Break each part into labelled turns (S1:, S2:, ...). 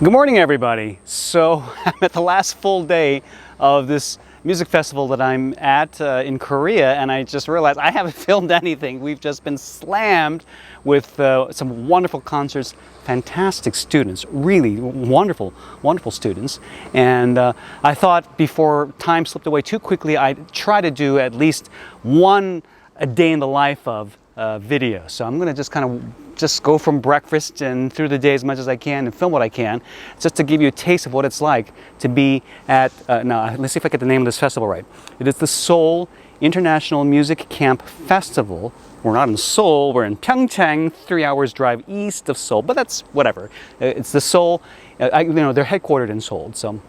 S1: Good morning, everybody. So I'm at the last full day of this music festival that I'm at in Korea, and I just realized I haven't filmed anything. We've just been slammed with some wonderful concerts, fantastic students, really wonderful, wonderful students. And I thought before time slipped away too quickly, I'd try to do at least one a day in the life of video. So I'm going to just go from breakfast and through the day as much as I can and film what I can, just to give you a taste of what it's like to be at, now let's see if I get the name of this festival right. It is the Seoul International Music Camp Festival. We're not in Seoul, we're in Pyeongchang, 3 hours drive east of Seoul, but that's whatever. It's the Seoul, they're headquartered in Seoul, so,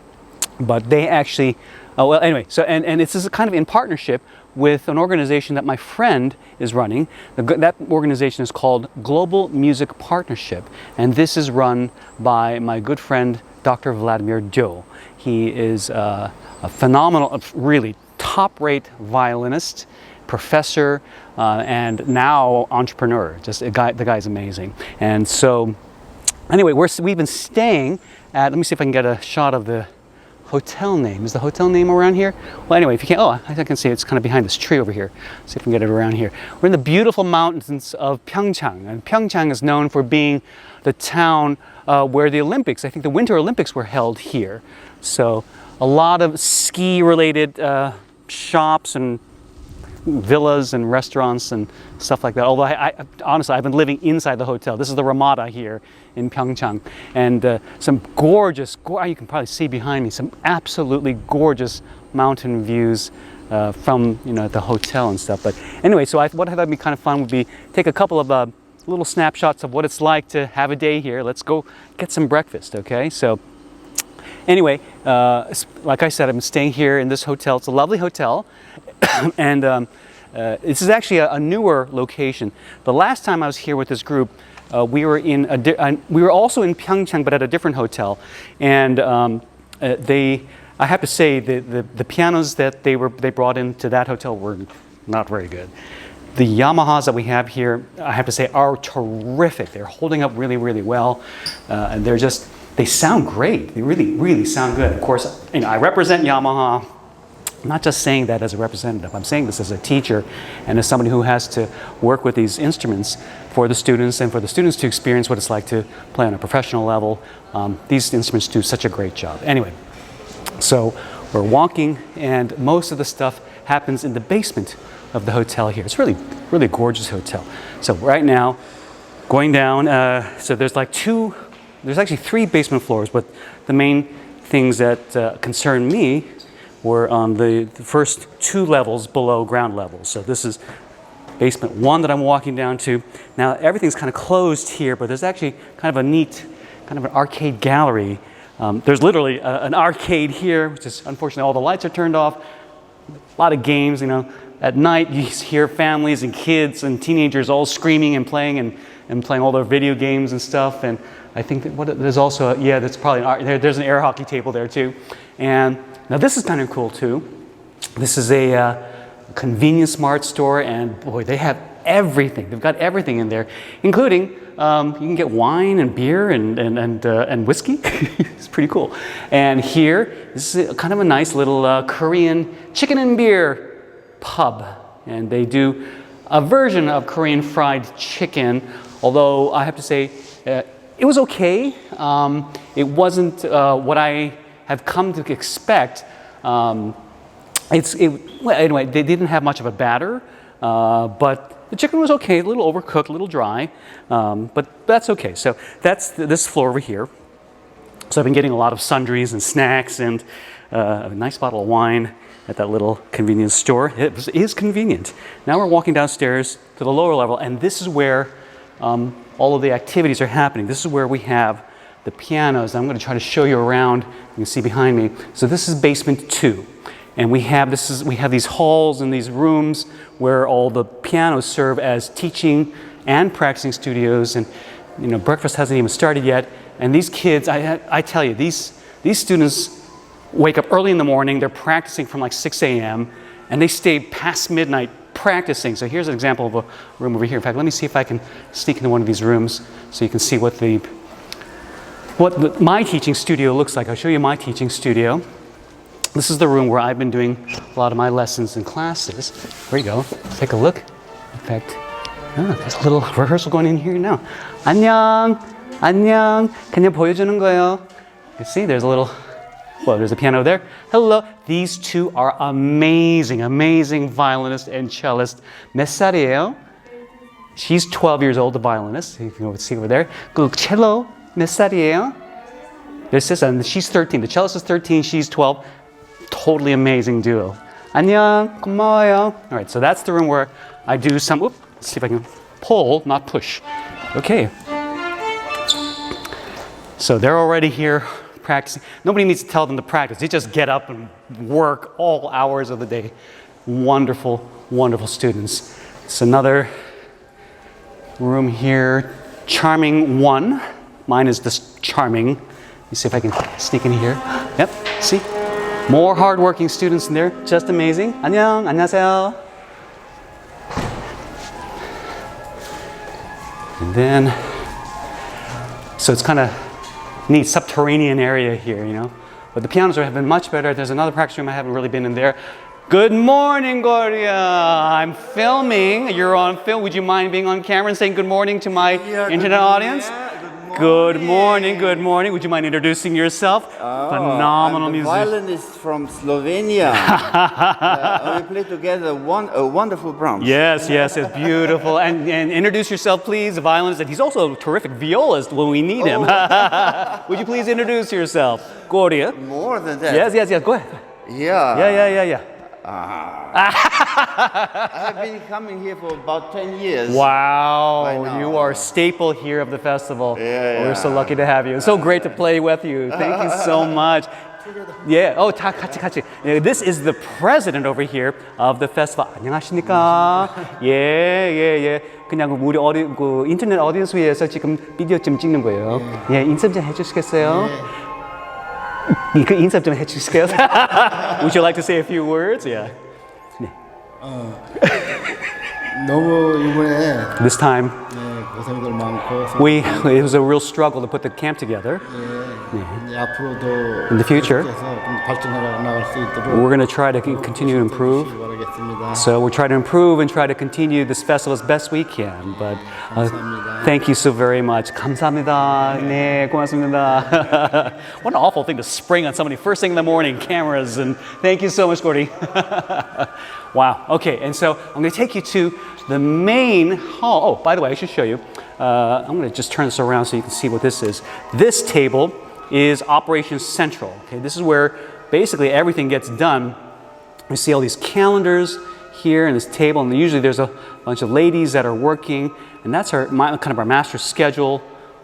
S1: but they actually, well anyway, so, and this is kind of in partnership with an organization that my friend is running. That organization is called Global Music Partnership, and this is run by my good friend Dr. Vladimir Do. He is a phenomenal, really top-rate violinist, professor, and now entrepreneur. The guy's amazing. And so, anyway, we've been staying at. Let me see if I can get a shot of the hotel name. Is the hotel name around here? Well, anyway, if you can't, I can see it's kind of behind this tree over here. See if we can get it around here. We're in the beautiful mountains of Pyeongchang, and Pyeongchang is known for being the town where the Olympics, I think the Winter Olympics were held here. So a lot of ski-related shops and villas and restaurants and stuff like that. Although honestly, I've been living inside the hotel. This is the Ramada here in Pyeongchang, and some gorgeous, you can probably see behind me, some absolutely gorgeous mountain views from the hotel and stuff. But anyway, so what I thought would be kind of fun would be take a couple of little snapshots of what it's like to have a day here. Let's go get some breakfast, okay? So anyway, like I said, I'm staying here in this hotel. It's a lovely hotel. And this is actually a newer location. The last time I was here with this group, we were also in Pyeongchang, but at a different hotel. And I have to say the pianos that they brought into that hotel were not very good. The Yamahas that we have here, I have to say, are terrific. They're holding up really, really well, and they sound great. They really, really sound good. Of course, I represent Yamaha. I'm not just saying that as a representative. I'm saying this as a teacher and as somebody who has to work with these instruments for the students and for the students to experience what it's like to play on a professional level. These instruments do such a great job. Anyway, so we're walking, and most of the stuff happens in the basement of the hotel here. It's really, really gorgeous hotel. So right now, going down, so there's actually 3 basement floors, but the main things that concern me were on the first 2 levels below ground level. So this is basement 1 that I'm walking down to. Now everything's kind of closed here, but there's actually kind of a neat, kind of an arcade gallery. There's literally an arcade here, which is unfortunately all the lights are turned off. A lot of games, At night you hear families and kids and teenagers all screaming and playing all their video games and stuff. And I think that there's also, that's probably there's an air hockey table there too. And now this is kind of cool too. This is a convenience mart store, and boy, they have everything. They've got everything in there, including you can get wine and beer and whiskey. It's pretty cool. And here, this is kind of a nice little Korean chicken and beer pub, and they do a version of Korean fried chicken. Although I have to say, it was okay. It wasn't what I have come to expect. Well, anyway, they didn't have much of a batter, but the chicken was okay, a little overcooked, a little dry, but that's okay. So that's this floor over here. So I've been getting a lot of sundries and snacks and a nice bottle of wine at that little convenience store. It is convenient. Now we're walking downstairs to the lower level, and this is where all of the activities are happening. This is where we have the pianos. I'm going to try to show you around. You can see behind me. So this is basement 2, and we have these halls and these rooms where all the pianos serve as teaching and practicing studios. And breakfast hasn't even started yet. And these kids, I tell you, these students wake up early in the morning. They're practicing from like 6 a.m. and they stay past midnight practicing. So here's an example of a room over here. In fact, let me see if I can sneak into one of these rooms so you can see what the what my teaching studio looks like. I'll show you my teaching studio. This is the room where I've been doing a lot of my lessons and classes. There you go. Take a look. In fact, there's a little rehearsal going in here now. 안녕, 안녕. 그냥 보여주는 거예요. You see, there's a little, well, there's a piano there. Hello. These two are amazing, amazing violinist and cellist. 몇 살이에요? She's 12 years old, the violinist. You can see over there. 그 cello 몇 살이에요? This is, and she's 13. The cellist is 13, she's 12. Totally amazing duo. 안녕, 고마워요. All right, so that's the room where I do some, let's see if I can pull, not push. Okay. So they're already here practicing. Nobody needs to tell them to practice. They just get up and work all hours of the day. Wonderful, wonderful students. It's another room here. Charming one. Mine is this charming. Let me see if I can sneak in here. Yep, see? More hardworking students in there. Just amazing. 안녕, 안녕하세요. And then, so it's kind of neat subterranean area here, you know. But the pianos have been much better. There's another practice room I haven't really been in there. Good morning, Gloria. I'm filming. You're on film. Would you mind being on camera and saying good morning to my internet audience? Good morning, good morning. Would you mind introducing yourself? Phenomenal
S2: I'm the
S1: musician.
S2: violinist from Slovenia. We play together a wonderful Brahms.
S1: Yes, yes, it's beautiful. And introduce yourself, please, the violinist. And he's also a terrific violist when we need him. Would you please introduce yourself? Gloria.
S2: More than that.
S1: Yes, yes, yes. Go ahead.
S2: Yeah.
S1: Yeah.
S2: I have been coming here for about 10 years.
S1: Wow, you are a staple here of the festival. We're so lucky to have you. It's so great to play with you. Thank you so much. Yeah. Oh, 같이. This is the president over here of the festival. 안녕하십니까? 예. 그냥 우리 그 인터넷 어디언스 위해서 지금 비디오 좀 찍는 거예요. 예, 인사 좀 해주시겠어요? 그 인사 좀 해주시겠어요? Would you like to say a few words? Yeah.
S3: 너무 이번에
S1: This time,
S3: 고생들 많고
S1: it was a real struggle to put the camp together.
S3: 이제 앞으로도
S1: In the future,
S3: 계속 좀 발전해 나갈 수 있도록
S1: we're going to try to continue to improve.
S3: 바라겠습니다.
S1: So we're trying to improve and try to continue this festival as best we can. But thank you so very much. 감사합니다. 네, 고맙습니다. What an awful thing to spring on somebody first thing in the morning, cameras, and thank you so much, Gordy. Wow. Okay, and so I'm going to take you to the main hall. Oh, by the way, I should show you. I'm going to just turn this around so you can see what this is. This table is Operations Central. Okay, this is where basically everything gets done. We see all these calendars here in this table, and usually there's a bunch of ladies that are working, and that's kind of our master schedule.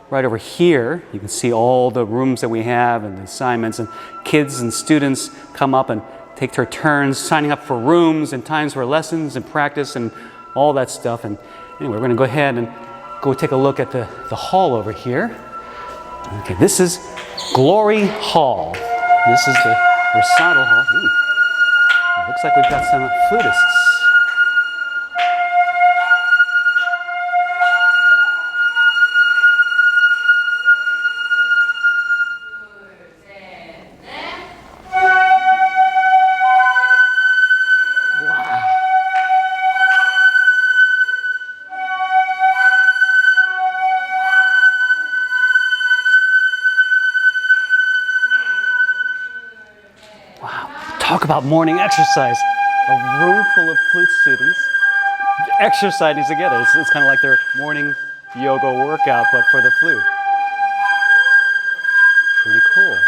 S1: Right over here, you can see all the rooms that we have and the assignments, and kids and students come up and take their turns signing up for rooms and times for lessons and practice and all that stuff. And anyway, we're going to go ahead and go take a look at the hall over here. Okay, this is Glory Hall. This is the recital hall. Ooh. It looks like we've got some flutists. Talk about morning exercise. A room full of flute students exercising together. It's kind of like their morning yoga workout, but for the flute. Pretty cool.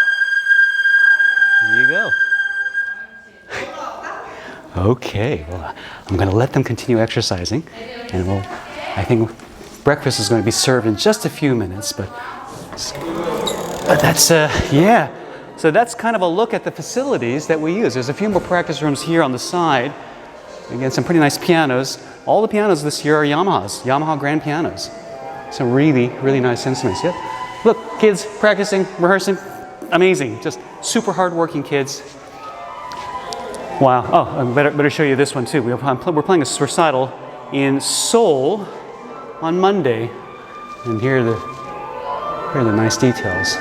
S1: Here you go. Okay, well, I'm going to let them continue exercising, and I think breakfast is going to be served in just a few minutes, but that's, yeah. So that's kind of a look at the facilities that we use. There's a few more practice rooms here on the side. Again, some pretty nice pianos. All the pianos this year are Yamaha grand pianos. Some really, really nice instruments. Yep. Look, kids practicing, rehearsing. Amazing. Just super hardworking kids. Wow. Oh, I better show you this one too. We're playing a recital in Seoul on Monday. And here are the nice details.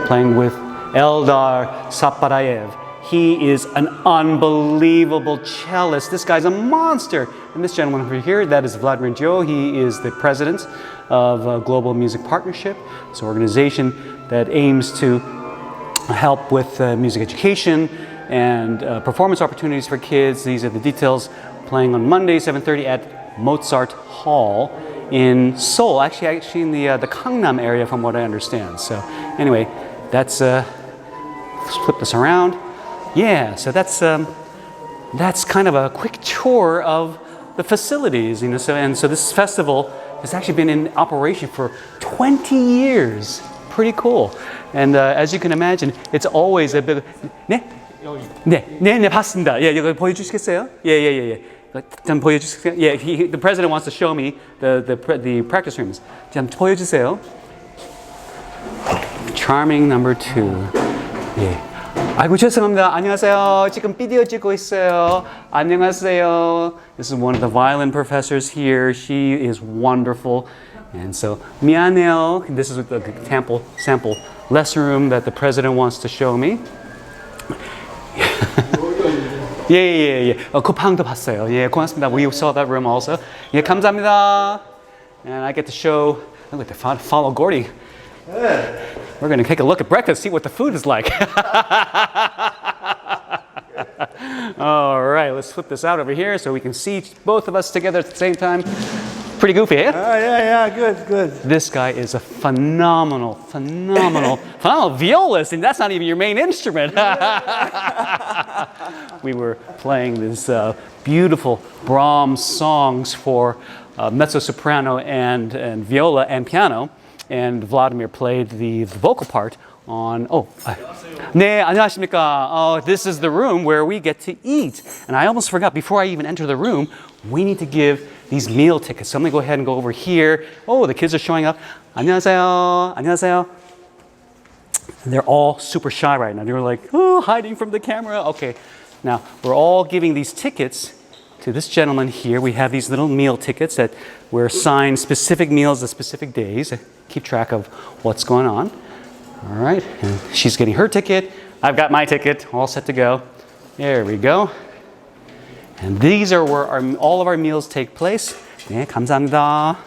S1: playing with Eldar Saparayev. He is an unbelievable cellist. This guy's a monster. And this gentleman over here, that is Vladimir Joe. He is the president of Global Music Partnership. It's an organization that aims to help with music education and performance opportunities for kids. These are the details. Playing on Monday, 7:30 at Mozart Hall in Seoul. Actually in the Gangnam area, from what I understand. So anyway, that's let's flip this around. Yeah, so that's kind of a quick tour of the facilities, you know. So this festival has actually been in operation for 20 years. Pretty cool. And as you can imagine, it's always a bit. 네, 봤습니다. 예, 이거 보여주시겠어요? 예. 좀 보여주시겠어요? Yeah, the president wants to show me the practice rooms. 좀 보여주세요. Charming number 2. 예. 아이고 죄송합니다. 안녕하세요. 지금 비디오 찍고 있어요. 안녕하세요. This is one of the violin professors here. She is wonderful. And so 미안해요. This is the sample lesson room that the president wants to show me. 예. 쿠팡도 봤어요. 예, 고맙습니다. We saw that room also. 예, 감사합니다. And I get to show. I get to follow Gordy. We're going to take a look at breakfast, see what the food is like. All right, let's flip this out over here so we can see both of us together at the same time. Pretty goofy, eh?
S2: Yeah, good.
S1: This guy is a phenomenal violist, and that's not even your main instrument. We were playing these beautiful Brahms songs for mezzo-soprano and viola and piano. And Vladimir played the vocal part on, 네, 안녕하십니까. This is the room where we get to eat. And I almost forgot, before I even enter the room, we need to give these meal tickets. So I'm going to go ahead and go over here. Oh, the kids are showing up. 안녕하세요. And they're all super shy right now. They're like, hiding from the camera. Okay, now we're all giving these tickets to this gentleman here. We have these little meal tickets that we're assigned specific meals at specific days. Keep track of what's going on. All right, and she's getting her ticket. I've got my ticket, all set to go. There we go. And these are where all of our meals take place. 네, 감사합니다. All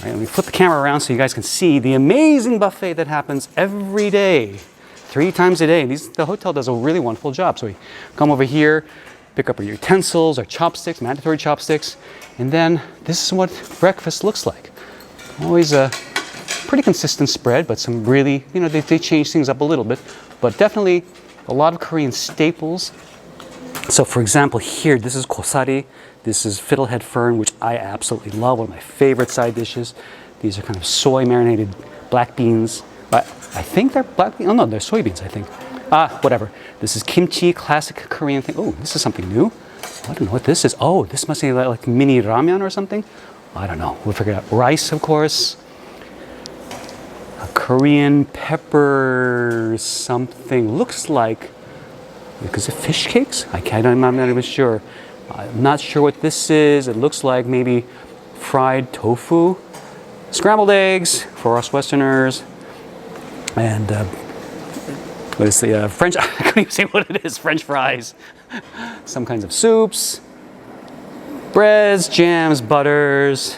S1: right, let me flip the camera around so you guys can see the amazing buffet that happens every day, 3 times a day. The hotel does a really wonderful job. So we come over here, pick up our utensils, our chopsticks, mandatory chopsticks, and then this is what breakfast looks like. Always a pretty consistent spread, but some really, they change things up a little bit, but definitely a lot of Korean staples. So for example, here, this is kosari. This is fiddlehead fern, which I absolutely love, one of my favorite side dishes. These are kind of soy marinated black beans. I think they're black beans. Oh no, they're soybeans, I think. Whatever. This is kimchi, classic Korean thing. Oh, this is something new. I don't know what this is. Oh, this must be like mini ramen or something. I don't know. We'll figure it out. Rice, of course. A Korean pepper something. Looks like, is it fish cakes? I'm not even sure. I'm not sure what this is. It looks like maybe fried tofu. Scrambled eggs for us Westerners. And what is the French? I couldn't even say what it is. French fries. Some kinds of soups. Breads, jams, butters.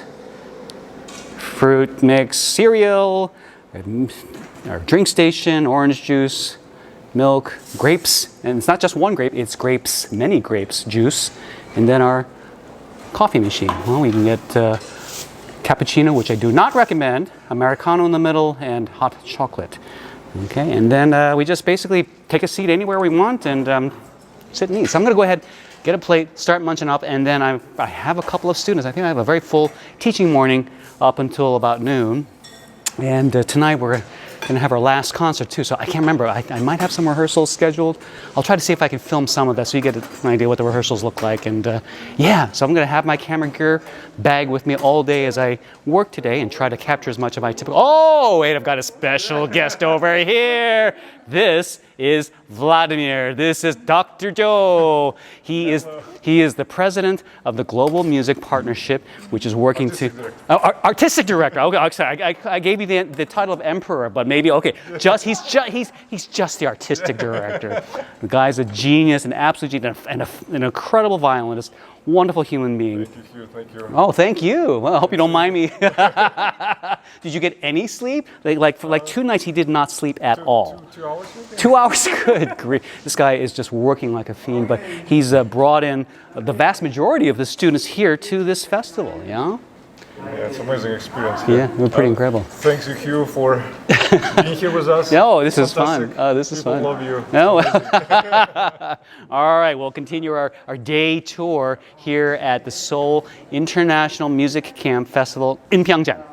S1: Fruit mix, cereal. Our drink station, orange juice, milk, grapes. And it's not just one grape, it's grapes, many grapes, juice. And then our coffee machine. Well, we can get cappuccino, which I do not recommend, Americano in the middle, and hot chocolate. Okay, and then we just basically take a seat anywhere we want and sit and eat. So I'm going to go ahead, get a plate, start munching up, and then I have a couple of students. I think I have a very full teaching morning up until about noon. And tonight we're going to have our last concert too. So I can't remember. I might have some rehearsals scheduled. I'll try to see if I can film some of that so you get an idea what the rehearsals look like. And yeah, so I'm going to have my camera gear bag with me all day as I work today and try to capture as much of my typical. Oh, wait, I've got a special guest over here. This is Vladimir. This is Dr. Joe. He is the president of the Global Music Partnership, which is working artistic director. Okay, sorry, I gave you the title of emperor, but maybe. Okay, he's just the artistic director. The guy's a genius, an absolute genius, and an incredible violinist. Wonderful human being.
S4: Thank you.
S1: Oh, thank you. Well, I hope you don't mind me. Did you get any sleep? For 2 nights, he did not sleep at all.
S4: 2 hours maybe?
S1: 2 hours? Good grief. This guy is just working like a fiend, but he's brought in the vast majority of the students here to this festival, yeah?
S4: Yeah, it's an amazing experience here.
S1: Yeah, we're pretty incredible.
S4: Thanks you, Hugh, for being here with us.
S1: No, this is fun.
S4: Fantastic.
S1: This is
S4: People
S1: fun.
S4: love you.
S1: No. All right, we'll continue our day tour here at the Seoul International Music Camp Festival in Pyeongchang.